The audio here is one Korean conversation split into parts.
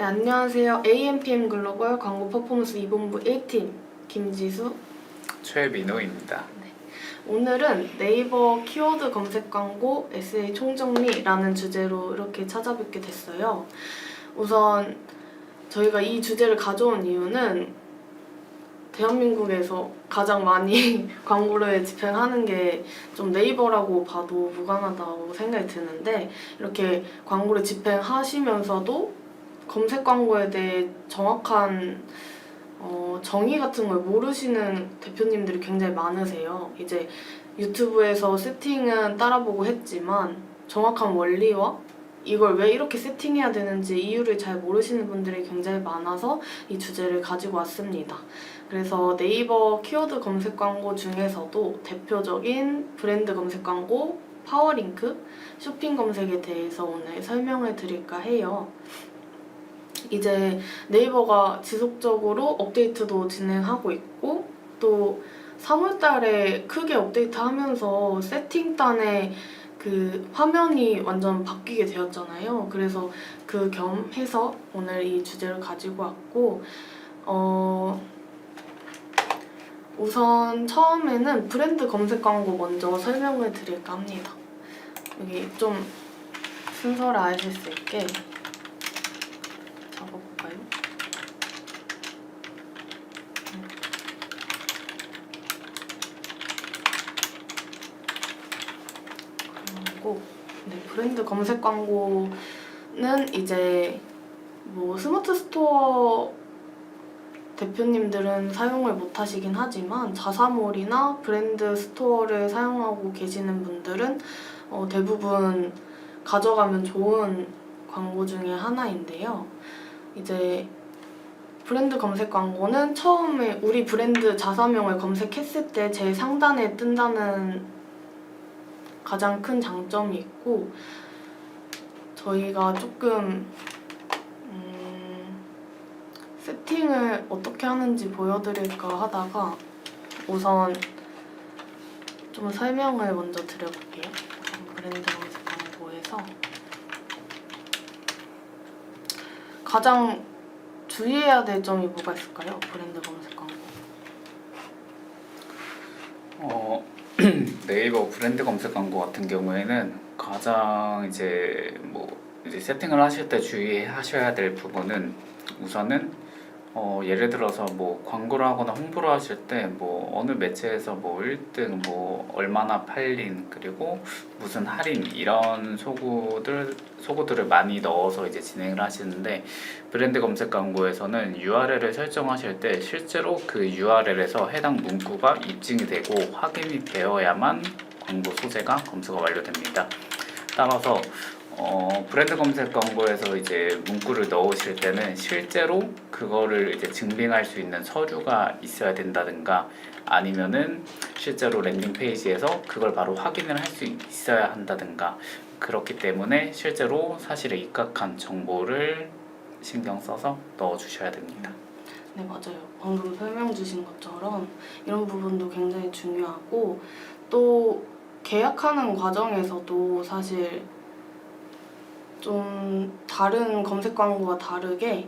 안녕하세요. AMPM 글로벌 광고 퍼포먼스 2본부 1팀 김지수, 최민호입니다. 오늘은 네이버 키워드 검색 광고 SA 총정리라는 주제로 이렇게 찾아뵙게 됐어요. 우선 저희가 이 주제를 가져온 이유는 대한민국에서 가장 많이 광고를 집행하는 게 좀 네이버라고 봐도 무관하다고 생각이 드는데, 이렇게 광고를 집행하시면서도 검색 광고에 대해 정확한 정의 같은 걸 모르시는 대표님들이 굉장히 많으세요. 이제 유튜브에서 세팅은 따라보고 했지만 정확한 원리와 이걸 왜 이렇게 세팅해야 되는지 이유를 잘 모르시는 분들이 굉장히 많아서 이 주제를 가지고 왔습니다. 그래서 네이버 키워드 검색 광고 중에서도 대표적인 브랜드 검색 광고, 파워링크, 쇼핑 검색에 대해서 오늘 설명을 드릴까 해요. 이제 네이버가 지속적으로 업데이트도 진행하고 있고, 또 3월달에 크게 업데이트하면서 세팅단에 그 화면이 완전 바뀌게 되었잖아요. 그래서 그 겸해서 오늘 이 주제를 가지고 왔고, 우선 처음에는 브랜드 검색 광고 먼저 설명을 드릴까 합니다. 여기 좀 순서를 아실 수 있게 적어볼까요? 그리고 브랜드 검색 광고는 이제 뭐 스마트 스토어 대표님들은 사용을 못 하시긴 하지만 자사몰이나 브랜드 스토어를 사용하고 계시는 분들은 대부분 가져가면 좋은 광고 중에 하나인데요. 이제 브랜드 검색 광고는 처음에 우리 브랜드 자사명을 검색했을 때 제일 상단에 뜬다는 가장 큰 장점이 있고, 저희가 조금 세팅을 어떻게 하는지 보여드릴까 하다가 우선 좀 설명을 먼저 드려볼게요. 브랜드 검색 광고에서 가장 주의해야 될 점이 뭐가 있을까요? 브랜드 검색 광고. 네이버 브랜드 검색 광고 같은 경우에는 가장 이제 세팅을 하실 때 주의하셔야 될 부분은 우선은 예를 들어서 광고를 하거나 홍보를 하실 때 어느 매체에서 1등 얼마나 팔린, 그리고 무슨 할인, 이런 소구들을 많이 넣어서 이제 진행을 하시는데, 브랜드 검색 광고에서는 URL을 설정하실 때 실제로 그 URL에서 해당 문구가 입증이 되고 확인이 되어야만 광고 소재가 검수가 완료됩니다. 따라서 브랜드 검색 광고에서 이제 문구를 넣으실 때는 실제로 그거를 이제 증빙할 수 있는 서류가 있어야 된다든가, 아니면은 실제로 랜딩 페이지에서 그걸 바로 확인을 할 수 있어야 한다든가, 그렇기 때문에 실제로 사실에 입각한 정보를 신경 써서 넣어 주셔야 됩니다. 네, 맞아요. 방금 설명 주신 것처럼 이런 부분도 굉장히 중요하고, 또 계약하는 과정에서도 사실 좀 다른 검색 광고와 다르게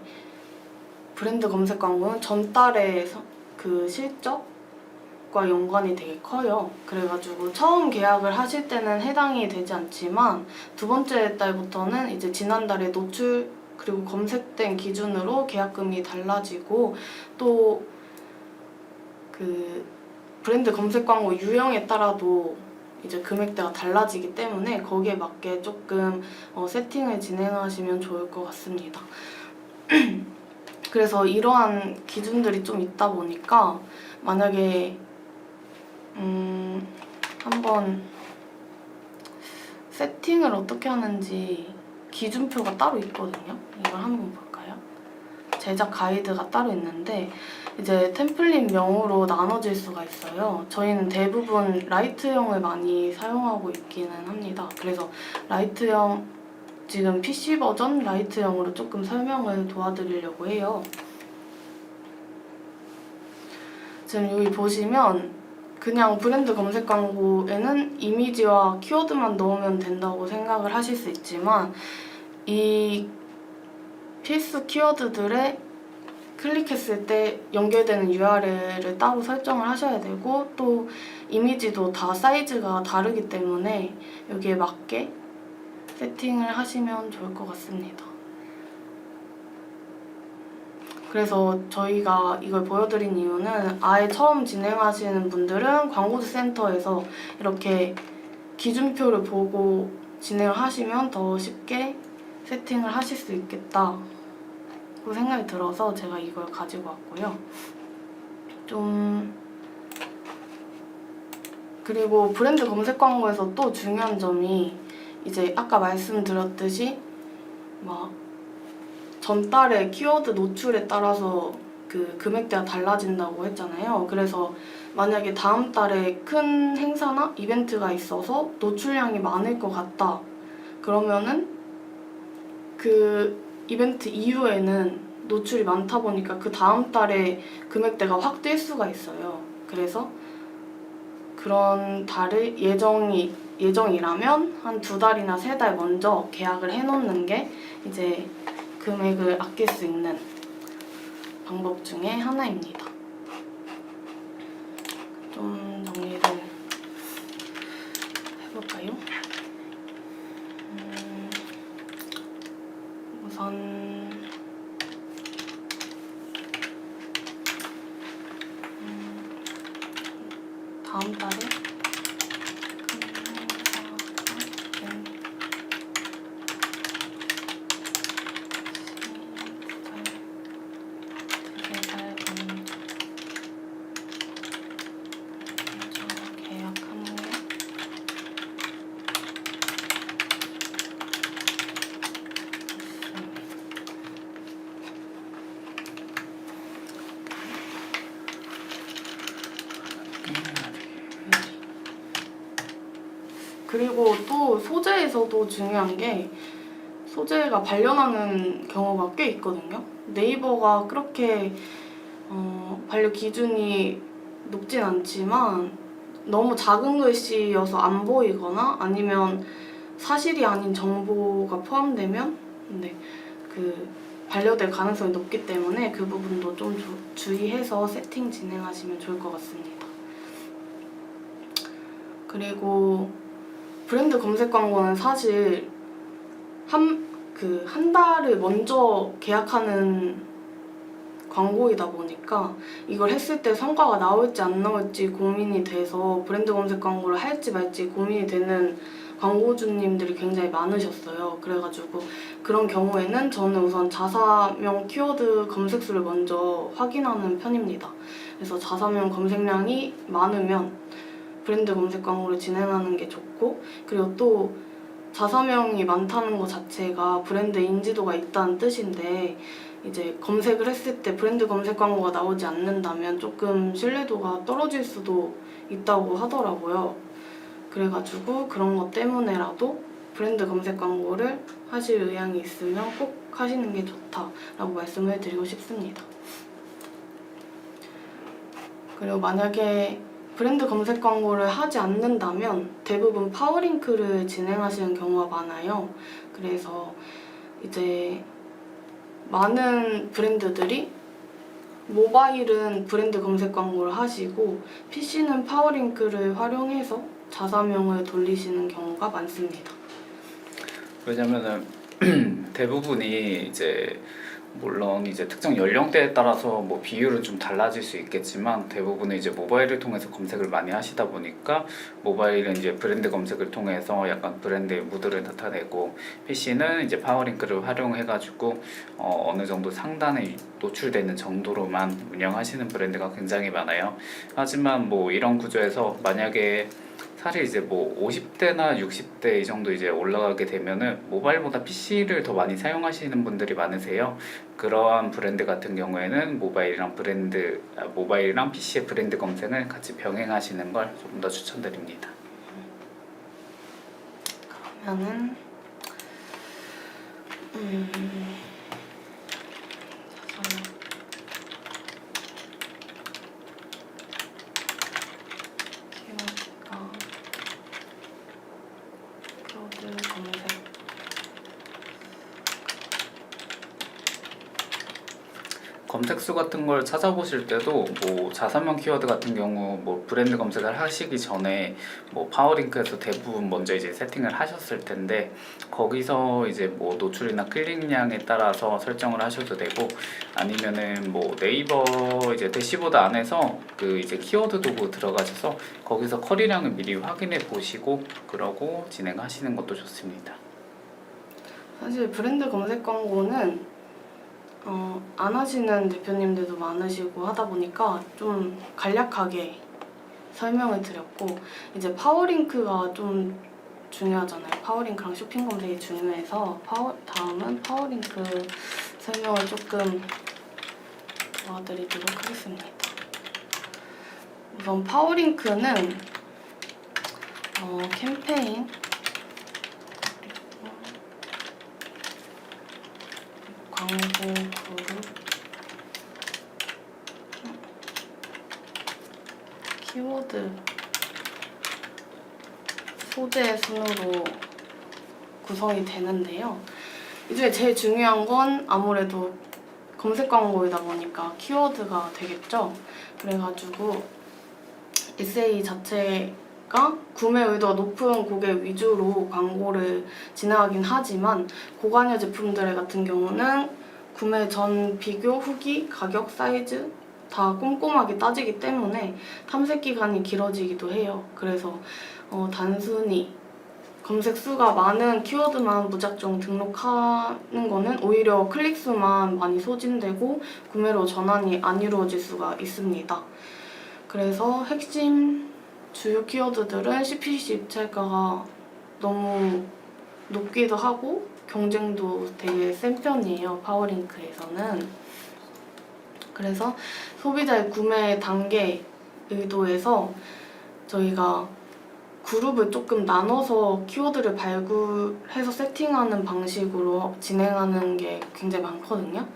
브랜드 검색 광고는 전달의 그 실적과 연관이 되게 커요. 그래가지고 처음 계약을 하실 때는 해당이 되지 않지만 두 번째 달부터는 이제 지난달에 노출 그리고 검색된 기준으로 계약금이 달라지고, 또 그 브랜드 검색 광고 유형에 따라도 이제 금액대가 달라지기 때문에 거기에 맞게 조금 세팅을 진행하시면 좋을 것 같습니다. 그래서 이러한 기준들이 좀 있다 보니까 만약에 한번 세팅을 어떻게 하는지 기준표가 따로 있거든요. 이걸 한번 볼까요? 제작 가이드가 따로 있는데 이제 템플릿명으로 나눠질 수가 있어요. 저희는 대부분 라이트형을 많이 사용하고 있기는 합니다. 그래서 라이트형, 지금 PC 버전 라이트형으로 조금 설명을 도와드리려고 해요. 지금 여기 보시면 그냥 브랜드 검색 광고에는 이미지와 키워드만 넣으면 된다고 생각을 하실 수 있지만, 이 필수 키워드들에 클릭했을 때 연결되는 URL을 따로 설정을 하셔야 되고 또 이미지도 다 사이즈가 다르기 때문에 여기에 맞게 세팅을 하시면 좋을 것 같습니다. 그래서 저희가 이걸 보여드린 이유는 아예 처음 진행하시는 분들은 광고주 센터에서 이렇게 기준표를 보고 진행을 하시면 더 쉽게 세팅을 하실 수 있겠다 그 생각이 들어서 제가 이걸 가지고 왔고요. 그리고 브랜드 검색 광고에서 또 중요한 점이 이제 아까 말씀드렸듯이 막 전달의 키워드 노출에 따라서 그 금액대가 달라진다고 했잖아요. 그래서 만약에 다음 달에 큰 행사나 이벤트가 있어서 노출량이 많을 것 같다. 그러면은 그 이벤트 이후에는 노출이 많다 보니까 그 다음 달에 금액대가 확 뛸 수가 있어요. 그래서 그런 달을 예정이라면 한 2달이나 3달 먼저 계약을 해놓는 게 이제 금액을 아낄 수 있는 방법 중에 하나입니다. 좀 정리를 해볼까요? 우선 다음 달에 계약하는 게 그리고 또 소재에서도 중요한 게 소재가 발려나는 경우가 꽤 있거든요. 네이버가 그렇게 반려 기준이 높진 않지만 너무 작은 글씨여서 안 보이거나 아니면 사실이 아닌 정보가 포함되면 그 반려될 가능성이 높기 때문에 그 부분도 좀 주의해서 세팅 진행하시면 좋을 것 같습니다. 그리고 브랜드 검색 광고는 사실 한 달을 먼저 계약하는 광고이다 보니까 이걸 했을 때 성과가 나올지 안 나올지 고민이 돼서 브랜드 검색 광고를 할지 말지 고민이 되는 광고주님들이 굉장히 많으셨어요. 그래가지고 그런 경우에는 저는 우선 자사명 키워드 검색수를 먼저 확인하는 편입니다. 그래서 자사명 검색량이 많으면 브랜드 검색 광고를 진행하는 게 좋고 그리고 또 자사명이 많다는 것 자체가 브랜드 인지도가 있다는 뜻인데 이제 검색을 했을 때 브랜드 검색 광고가 나오지 않는다면 조금 신뢰도가 떨어질 수도 있다고 하더라고요. 그래가지고 그런 것 때문에라도 브랜드 검색 광고를 하실 의향이 있으면 꼭 하시는 게 좋다라고 말씀을 드리고 싶습니다. 그리고 만약에 브랜드 검색 광고를 하지 않는다면 대부분 파워링크를 진행하시는 경우가 많아요. 그래서 이제 많은 브랜드들이 모바일은 브랜드 검색 광고를 하시고 PC는 파워링크를 활용해서 자사명을 돌리시는 경우가 많습니다. 왜냐면은 대부분이 이제 물론 이제 특정 연령대에 따라서 뭐 비율은 좀 달라질 수 있겠지만 대부분은 이제 모바일을 통해서 검색을 많이 하시다 보니까 모바일은 이제 브랜드 검색을 통해서 약간 브랜드의 무드를 나타내고 PC는 이제 파워링크를 활용해가지고 어느 정도 상단에 노출되는 정도로만 운영하시는 브랜드가 굉장히 많아요. 하지만 뭐 이런 구조에서 만약에 사실 이제 뭐 50대나 60대 이 정도 이제 올라가게 되면은 모바일보다 PC를 더 많이 사용하시는 분들이 많으세요. 그러한 브랜드 같은 경우에는 모바일이랑 PC의 브랜드 검색을 같이 병행하시는 걸 조금 더 추천드립니다. 그러면은 키워드 검색 검색수 같은 걸 찾아보실 때도 뭐 자사명 키워드 같은 경우 뭐 브랜드 검색을 하시기 전에 뭐 파워링크에서 대부분 먼저 이제 세팅을 하셨을 텐데 거기서 이제 뭐 노출이나 클릭량에 따라서 설정을 하셔도 되고 아니면은 뭐 네이버 이제 대시보드 안에서 그 이제 키워드 도구 들어가셔서 거기서 쿼리량을 미리 확인해 보시고 그러고 진행하시는 것도 좋습니다. 사실 브랜드 검색 광고는 안 하시는 대표님들도 많으시고 하다 보니까 좀 간략하게 설명을 드렸고 이제 파워링크가 좀 중요하잖아요. 파워링크랑 쇼핑 검색이 중요해서 다음은 파워링크 설명을 조금 도와드리도록 하겠습니다. 우선 파워링크는 캠페인 광고 그룹 키워드 소재 순으로 구성이 되는데요. 이 중에 제일 중요한 건 아무래도 검색 광고이다 보니까 키워드가 되겠죠. 그래가지고 SA 자체가 구매 의도가 높은 고객 위주로 광고를 진행하긴 하지만 고관여 제품들 같은 경우는 구매 전 비교 후기, 가격, 사이즈 다 꼼꼼하게 따지기 때문에 탐색 기간이 길어지기도 해요. 그래서 단순히 검색 수가 많은 키워드만 무작정 등록하는 거는 오히려 클릭 수만 많이 소진되고 구매로 전환이 안 이루어질 수가 있습니다. 그래서 핵심 주요 키워드들은 CPC 입찰가가 너무 높기도 하고 경쟁도 되게 센 편이에요. 파워링크에서는. 그래서 소비자의 구매 단계 의도에서 저희가 그룹을 조금 나눠서 키워드를 발굴해서 세팅하는 방식으로 진행하는 게 굉장히 많거든요.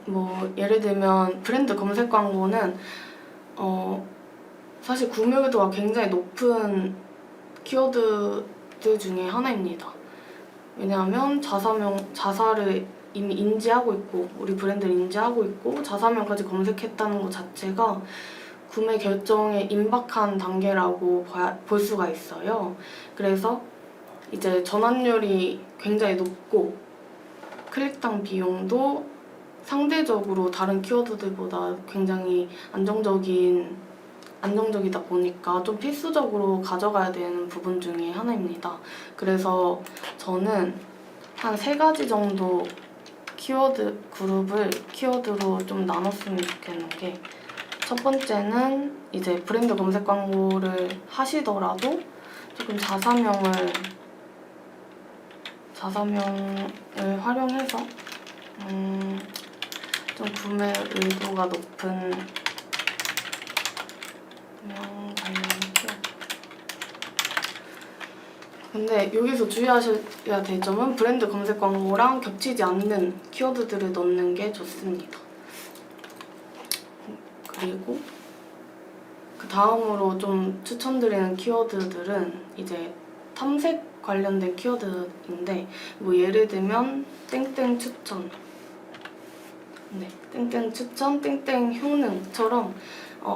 뭐 예를 들면 브랜드 검색 광고는 사실 구매 의도가 굉장히 높은 키워드들 중에 하나입니다. 왜냐하면 자사를 이미 인지하고 있고 우리 브랜드를 인지하고 있고 자사명까지 검색했다는 것 자체가 구매 결정에 임박한 단계라고 볼 수가 있어요. 그래서 이제 전환율이 굉장히 높고 클릭당 비용도 상대적으로 다른 키워드들보다 굉장히 안정적이다 보니까 좀 필수적으로 가져가야 되는 부분 중에 하나입니다. 그래서 저는 한 3가지 정도 키워드 그룹을 키워드로 좀 나눴으면 좋겠는 게 첫 번째는 이제 브랜드 검색 광고를 하시더라도 조금 자사명을 활용해서 좀 구매 의도가 높은 관련 키워드. 근데 여기서 주의하셔야 될 점은 브랜드 검색 광고랑 겹치지 않는 키워드들을 넣는 게 좋습니다. 그리고 그 다음으로 좀 추천드리는 키워드들은 이제 탐색 관련된 키워드인데 뭐 예를 들면 땡땡 추천, 땡땡 추천, 땡땡 효능처럼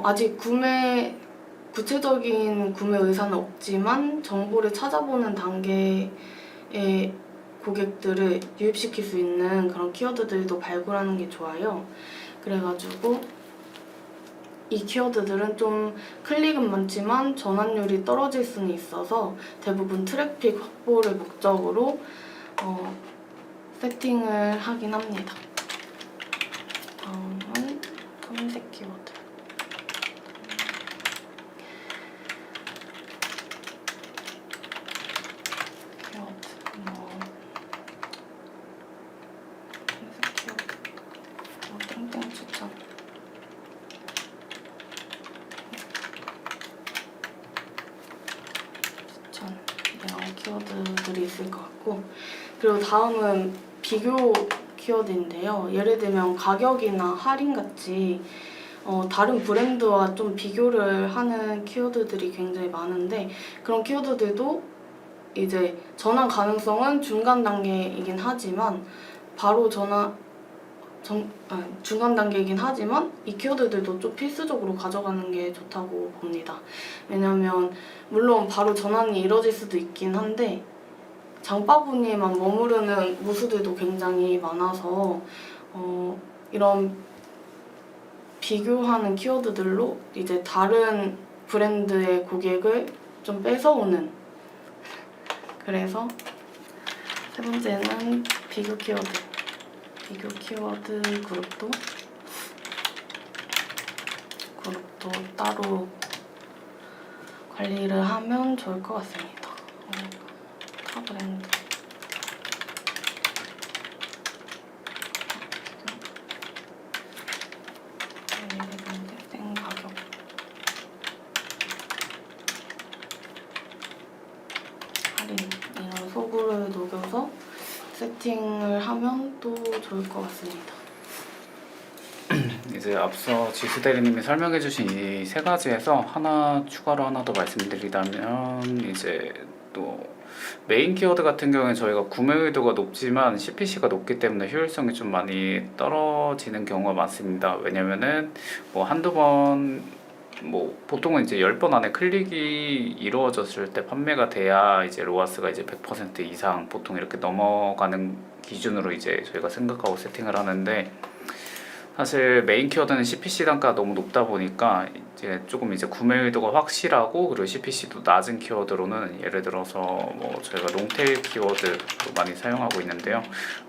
아직 구체적인 구매 의사는 없지만 정보를 찾아보는 단계의 고객들을 유입시킬 수 있는 그런 키워드들도 발굴하는 게 좋아요. 그래가지고 이 키워드들은 좀 클릭은 많지만 전환율이 떨어질 수는 있어서 대부분 트래픽 확보를 목적으로 세팅을 하긴 합니다. 다음은 탐색 키워드. 땡땡 추천. 이런 키워드들이 있을 것 같고 그리고 다음은 비교 키워드인데요. 예를 들면 가격이나 할인같이 다른 브랜드와 좀 비교를 하는 키워드들이 굉장히 많은데 그런 키워드들도 이제 전환 가능성은 중간 단계이긴 하지만 바로 중간 단계이긴 하지만 이 키워드들도 좀 필수적으로 가져가는 게 좋다고 봅니다. 왜냐면 물론 바로 전환이 이루어질 수도 있긴 한데 장바구니에만 머무르는 무수들도 굉장히 많아서 이런 비교하는 키워드들로 이제 다른 브랜드의 고객을 좀 뺏어오는, 그래서 세 번째는 비교 키워드 그룹도 따로 관리를 하면 좋을 것 같습니다. 타 브랜드 생 가격 할인 이런 소구를 녹여서 세팅을 하면 또 좋을 것 같습니다. 이제 앞서 지수 대리님이 설명해주신 이 세 가지에서 하나 추가로 하나 더 말씀드리자면, 이제 또 메인 키워드 같은 경우에 저희가 구매 의도가 높지만 CPC가 높기 때문에 효율성이 좀 많이 떨어지는 경우가 많습니다. 왜냐면은 뭐 한두 번, 뭐 보통은 이제 10번 안에 클릭이 이루어졌을 때 판매가 돼야 이제 로아스가 이제 100% 이상 보통 이렇게 넘어가는 기준으로 이제 저희가 생각하고 세팅을 하는데, 사실 메인 키워드는 CPC 단가가 너무 높다 보니까 이제 조금 이제 구매 의도가 확실하고 그리고 CPC도 낮은 키워드로는, 예를 들어서 뭐 저희가 롱테일 키워드로 많이 사용하고 있는데요.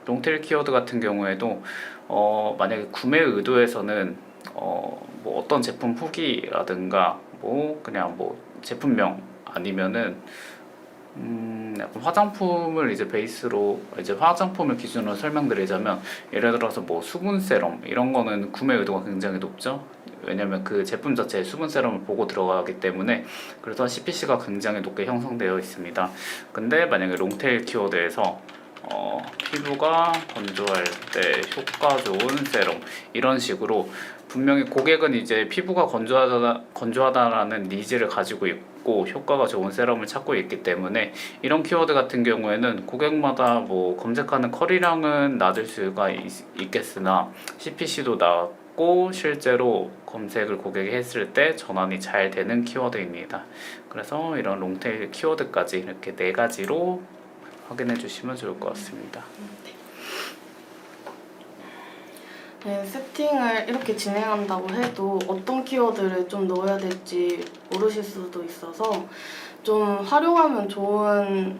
롱테일 키워드 같은 경우에도 만약에 구매 의도에서는 뭐 어떤 제품 후기라든가 뭐 그냥 뭐 제품명 아니면은 약간 화장품을 이제 베이스로, 이제 화장품을 기준으로 설명드리자면, 예를 들어서 뭐 수분 세럼 이런 거는 구매 의도가 굉장히 높죠. 왜냐면 그 제품 자체에 수분 세럼을 보고 들어가기 때문에, 그래서 CPC가 굉장히 높게 형성되어 있습니다. 근데 만약에 롱테일 키워드에서 피부가 건조할 때 효과 좋은 세럼 이런 식으로, 분명히 고객은 이제 피부가 건조하다라는 니즈를 가지고 있고 효과가 좋은 세럼을 찾고 있기 때문에, 이런 키워드 같은 경우에는 고객마다 뭐 검색하는 컬이량은 낮을 수가 있겠으나 CPC도 낮고 실제로 검색을 고객이 했을 때 전환이 잘 되는 키워드입니다. 그래서 이런 롱테일 키워드까지 이렇게 4가지로 확인해 주시면 좋을 것 같습니다. 네, 세팅을 이렇게 진행한다고 해도 어떤 키워드를 좀 넣어야 될지 모르실 수도 있어서 좀 활용하면 좋은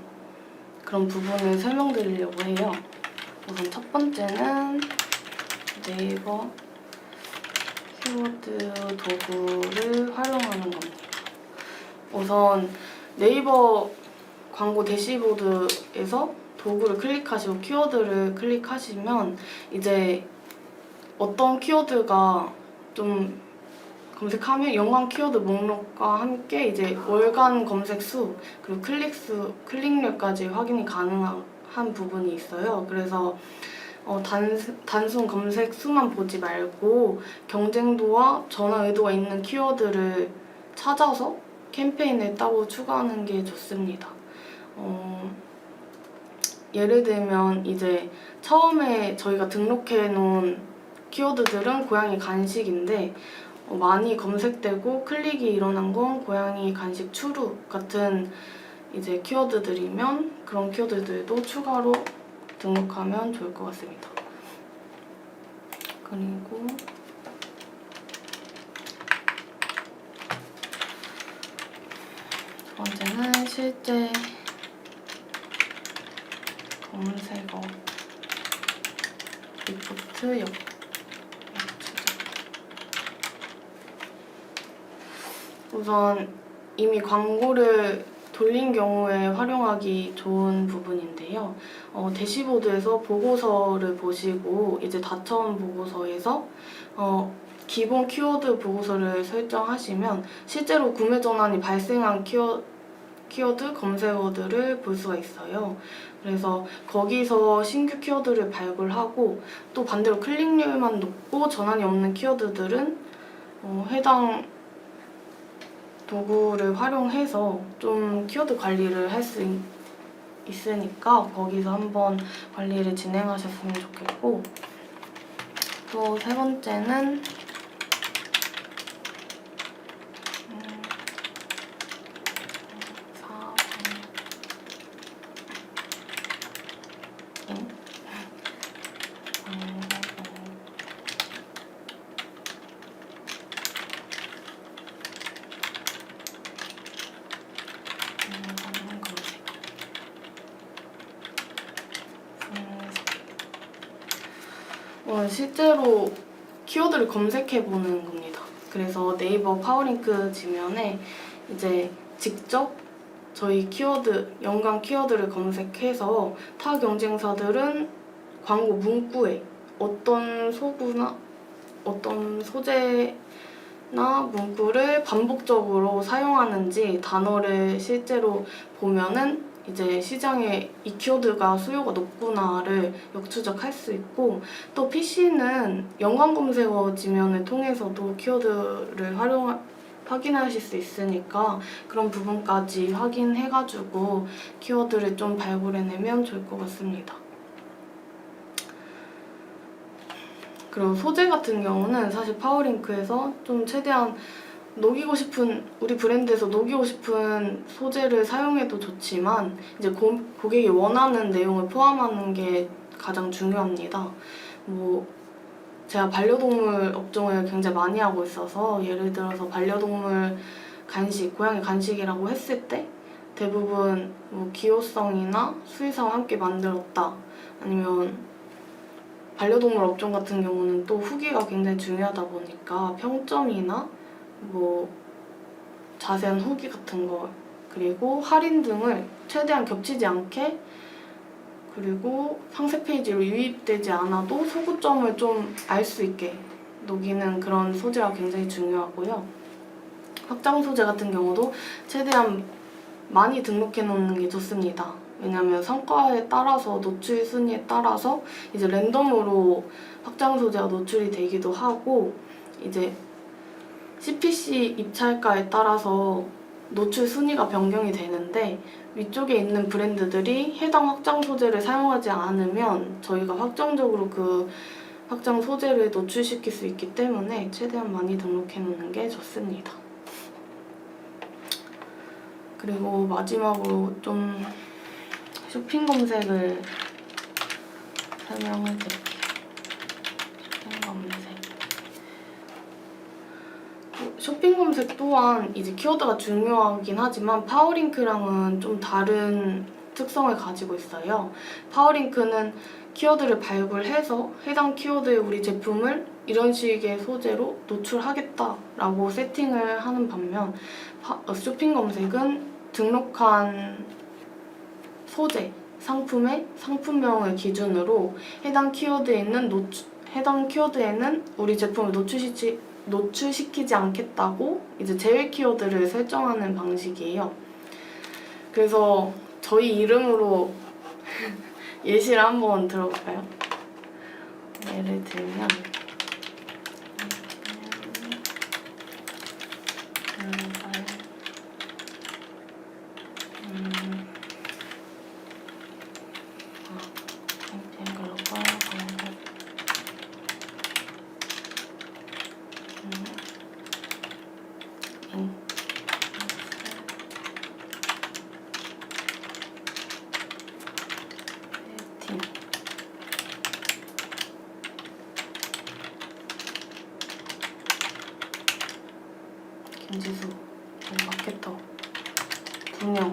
그런 부분을 설명드리려고 해요. 우선 첫 번째는 네이버 키워드 도구를 활용하는 겁니다. 우선 네이버 광고 대시보드에서 도구를 클릭하시고 키워드를 클릭하시면 이제 어떤 키워드가 좀 검색하면 연관 키워드 목록과 함께 이제 월간 검색 수 그리고 클릭률까지 확인이 가능한 부분이 있어요. 그래서 단순 검색 수만 보지 말고 경쟁도와 전환 의도가 있는 키워드를 찾아서 캠페인에 따로 추가하는 게 좋습니다. 예를 들면 이제 처음에 저희가 등록해 놓은 키워드들은 고양이 간식인데 많이 검색되고 클릭이 일어난 건 고양이 간식 추루 같은 이제 키워드들이면 그런 키워드들도 추가로 등록하면 좋을 것 같습니다. 그리고 두 번째는 실제 검색어 리포트 우선 이미 광고를 돌린 경우에 활용하기 좋은 부분인데요. 대시보드에서 보고서를 보시고 이제 다처음 보고서에서 기본 키워드 보고서를 설정하시면 실제로 구매 전환이 발생한 키워드 검색어들을 볼 수가 있어요. 그래서 거기서 신규 키워드를 발굴하고 또 반대로 클릭률만 높고 전환이 없는 키워드들은 해당 도구를 활용해서 좀 키워드 관리를 할 수 있으니까 거기서 한번 관리를 진행하셨으면 좋겠고, 또 세 번째는 실제로 키워드를 검색해 보는 겁니다. 그래서 네이버 파워링크 지면에 이제 직접 저희 키워드, 연관 키워드를 검색해서 타 경쟁사들은 광고 문구에 어떤 소구나 어떤 소재나 문구를 반복적으로 사용하는지 단어를 실제로 보면은 이제 시장에 이 키워드가 수요가 높구나를 역추적할 수 있고, 또 PC는 연관 검색어 지면을 통해서도 키워드를 확인하실 수 있으니까 그런 부분까지 확인해가지고 키워드를 좀 발굴해내면 좋을 것 같습니다. 그리고 소재 같은 경우는 사실 파워링크에서 좀 최대한 녹이고 싶은, 우리 브랜드에서 녹이고 싶은 소재를 사용해도 좋지만 이제 고객이 원하는 내용을 포함하는 게 가장 중요합니다. 뭐 제가 반려동물 업종을 굉장히 많이 하고 있어서 예를 들어서 반려동물 간식, 고양이 간식이라고 했을 때 대부분 뭐 기호성이나 수의사와 함께 만들었다, 아니면 반려동물 업종 같은 경우는 또 후기가 굉장히 중요하다 보니까 평점이나 뭐 자세한 후기 같은 거, 그리고 할인 등을 최대한 겹치지 않게, 그리고 상세 페이지로 유입되지 않아도 소구점을 좀 알 수 있게 녹이는 그런 소재가 굉장히 중요하고요. 확장 소재 같은 경우도 최대한 많이 등록해 놓는 게 좋습니다. 왜냐하면 성과에 따라서, 노출 순위에 따라서 이제 랜덤으로 확장 소재가 노출이 되기도 하고, 이제 CPC 입찰가에 따라서 노출 순위가 변경이 되는데, 위쪽에 있는 브랜드들이 해당 확장 소재를 사용하지 않으면 저희가 확정적으로 그 확장 소재를 노출시킬 수 있기 때문에 최대한 많이 등록해 놓는 게 좋습니다. 그리고 마지막으로 좀 쇼핑 검색을 설명해 드릴게요. 쇼핑 검색. 쇼핑 검색 또한 이제 키워드가 중요하긴 하지만 파워링크랑은 좀 다른 특성을 가지고 있어요. 파워링크는 키워드를 발굴해서 해당 키워드의 우리 제품을 이런 식의 소재로 노출하겠다라고 세팅을 하는 반면, 쇼핑 검색은 등록한 소재, 상품의 상품명을 기준으로 해당 키워드에는 우리 제품을 노출시키지 않겠다고 이제 제외 키워드를 설정하는 방식이에요. 그래서 저희 이름으로 예시를 한번 들어볼까요? 예를 들면 김지수, 마케터, 분명,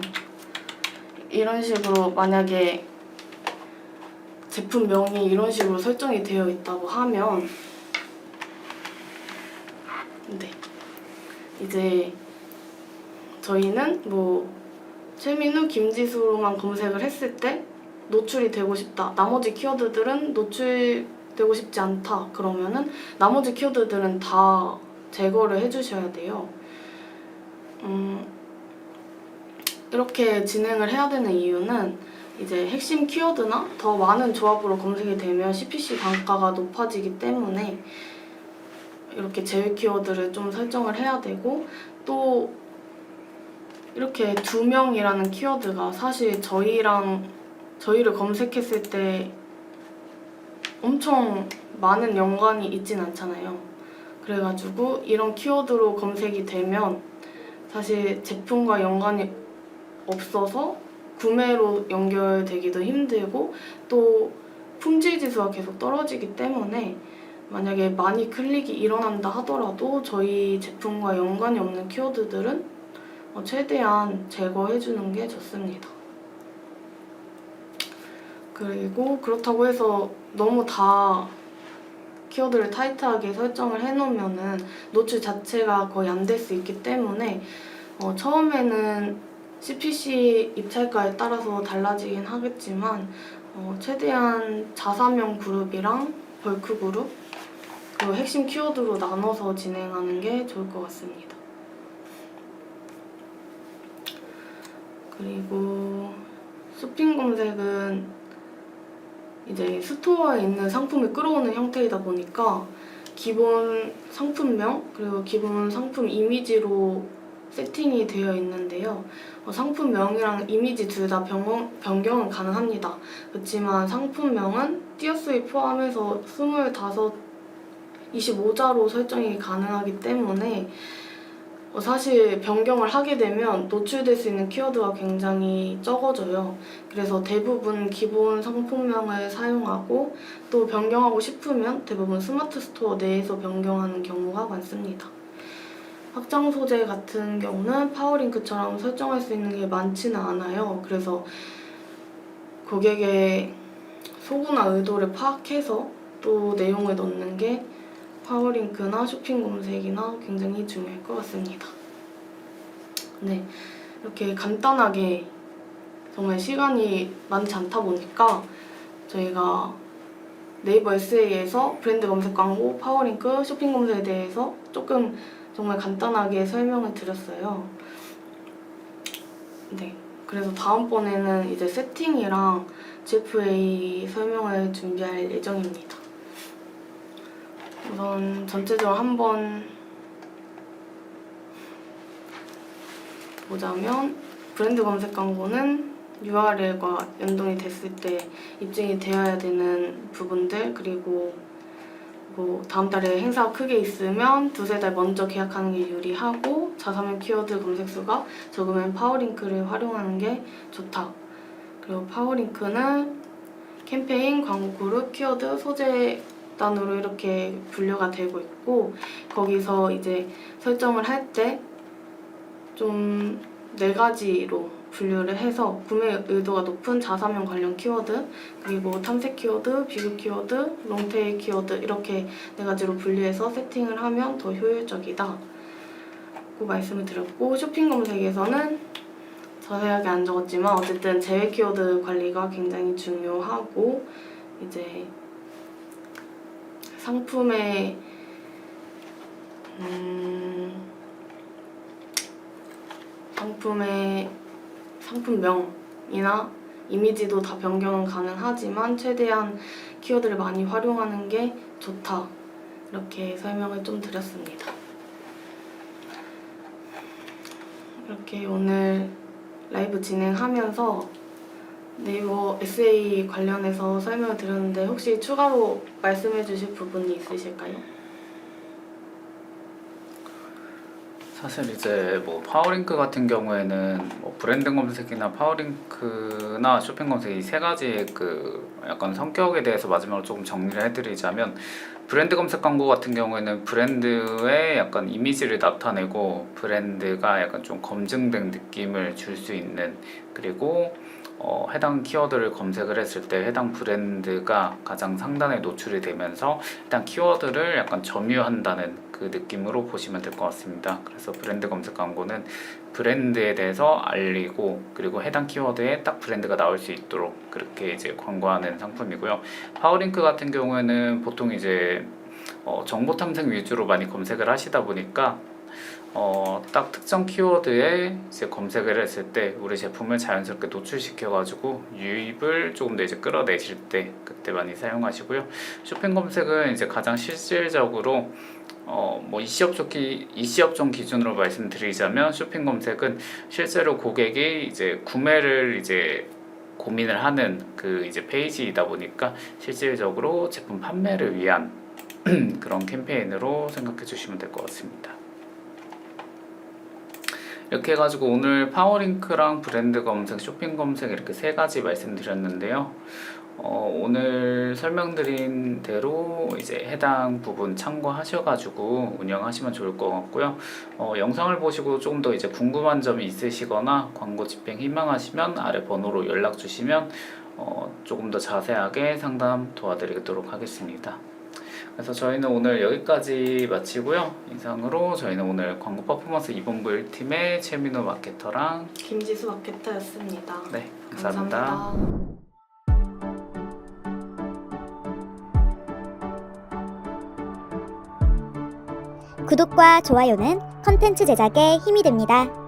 이런 식으로 만약에 제품명이 이런 식으로 설정이 되어 있다고 하면, 네, 이제 저희는 뭐 최민우, 김지수로만 검색을 했을 때 노출이 되고 싶다, 나머지 키워드들은 노출되고 싶지 않다, 그러면은 나머지 키워드들은 다 제거를 해주셔야 돼요. 이렇게 진행을 해야 되는 이유는 이제 핵심 키워드나 더 많은 조합으로 검색이 되면 CPC 단가가 높아지기 때문에 이렇게 제외 키워드를 좀 설정을 해야 되고, 또 이렇게 2명이라는 키워드가 사실 저희를 검색했을 때 엄청 많은 연관이 있진 않잖아요. 그래가지고 이런 키워드로 검색이 되면 사실 제품과 연관이 없어서 구매로 연결되기도 힘들고 또 품질 지수가 계속 떨어지기 때문에 만약에 많이 클릭이 일어난다 하더라도 저희 제품과 연관이 없는 키워드들은 최대한 제거해주는 게 좋습니다. 그리고 그렇다고 해서 너무 다 키워드를 타이트하게 설정을 해놓으면은 노출 자체가 거의 안 될 수 있기 때문에 처음에는 CPC 입찰가에 따라서 달라지긴 하겠지만 최대한 자사명 그룹이랑 벌크 그룹 그리고 핵심 키워드로 나눠서 진행하는 게 좋을 것 같습니다. 그리고 쇼핑 검색은 이제 스토어에 있는 상품을 끌어오는 형태이다 보니까 기본 상품명 그리고 기본 상품 이미지로 세팅이 되어 있는데요. 상품명이랑 이미지 둘 다 변경은 가능합니다. 그렇지만 상품명은 띄어쓰기 포함해서 25자로 설정이 가능하기 때문에 사실 변경을 하게 되면 노출될 수 있는 키워드가 굉장히 적어져요. 그래서 대부분 기본 상품명을 사용하고 또 변경하고 싶으면 대부분 스마트 스토어 내에서 변경하는 경우가 많습니다. 확장 소재 같은 경우는 파워링크처럼 설정할 수 있는 게 많지는 않아요. 그래서 고객의 소구나 의도를 파악해서 또 내용을 넣는 게 파워링크나 쇼핑 검색이나 굉장히 중요할 것 같습니다. 네, 이렇게 간단하게 정말 시간이 많지 않다 보니까 저희가 네이버 SA에서 브랜드 검색 광고, 파워링크, 쇼핑 검색에 대해서 조금 정말 간단하게 설명을 드렸어요. 네, 그래서 다음번에는 이제 세팅이랑 GFA 설명을 준비할 예정입니다. 우선 전체적으로 한번 보자면 브랜드 검색 광고는 URL과 연동이 됐을 때 입증이 되어야 되는 부분들 그리고 다음 달에 행사가 크게 있으면 두세 달 먼저 계약하는 게 유리하고 자사명 키워드 검색수가 적으면 파워링크를 활용하는 게 좋다. 그리고 파워링크는 캠페인, 광고 그룹, 키워드, 소재 단으로 이렇게 분류가 되고 있고 거기서 이제 설정을 할 때 좀 4가지로 분류를 해서 구매 의도가 높은 자사명 관련 키워드 그리고 탐색 키워드, 비교 키워드, 롱테일 키워드 이렇게 4가지로 분류해서 세팅을 하면 더 효율적이다 고 말씀을 드렸고 쇼핑 검색에서는 자세하게 안 적었지만 어쨌든 제외 키워드 관리가 굉장히 중요하고 이제 상품의 상품명이나 이미지도 다 변경은 가능하지만 최대한 키워드를 많이 활용하는 게 좋다 이렇게 설명을 좀 드렸습니다. 이렇게 오늘 라이브 진행하면서 네이버 SA 관련해서 설명을 드렸는데 혹시 추가로 말씀해 주실 부분이 있으실까요? 사실 이제 뭐 파워링크 같은 경우에는 뭐 브랜드 검색이나 파워링크나 쇼핑 검색 이 세 가지의 그 약간 성격에 대해서 마지막으로 조금 정리를 해드리자면 브랜드 검색 광고 같은 경우에는 브랜드의 약간 이미지를 나타내고 브랜드가 약간 좀 검증된 느낌을 줄 수 있는 그리고 해당 키워드를 검색을 했을 때 해당 브랜드가 가장 상단에 노출이 되면서 해당 키워드를 약간 점유한다는 그 느낌으로 보시면 될 것 같습니다. 그래서 브랜드 검색 광고는 브랜드에 대해서 알리고 그리고 해당 키워드에 딱 브랜드가 나올 수 있도록 그렇게 이제 광고하는 상품이고요. 파워링크 같은 경우에는 보통 이제 정보 탐색 위주로 많이 검색을 하시다 보니까 딱 특정 키워드에 이제 검색을 했을 때 우리 제품을 자연스럽게 노출시켜가지고 유입을 조금 더 이제 끌어내실 때 그때 많이 사용하시고요. 쇼핑 검색은 이제 가장 실질적으로 뭐 이시업종 기준으로 말씀드리자면 쇼핑 검색은 실제로 고객이 이제 구매를 이제 고민을 하는 그 이제 페이지이다 보니까 실질적으로 제품 판매를 위한 그런 캠페인으로 생각해 주시면 될 것 같습니다. 이렇게 해가지고 오늘 파워링크랑 브랜드 검색, 쇼핑 검색 이렇게 세 가지 말씀드렸는데요. 오늘 설명드린 대로 이제 해당 부분 참고하셔가지고 운영하시면 좋을 것 같고요. 영상을 보시고 조금 더 이제 궁금한 점이 있으시거나 광고 집행 희망하시면 아래 번호로 연락 주시면 조금 더 자세하게 상담 도와드리도록 하겠습니다. 그래서 저희는 오늘 여기까지 마치고요. 이상으로 저희는 오늘 광고 퍼포먼스 2본부 1팀의 최민호 마케터랑 김지수 마케터였습니다. 네, 감사합니다. 감사합니다. 구독과 좋아요는 컨텐츠 제작에 힘이 됩니다.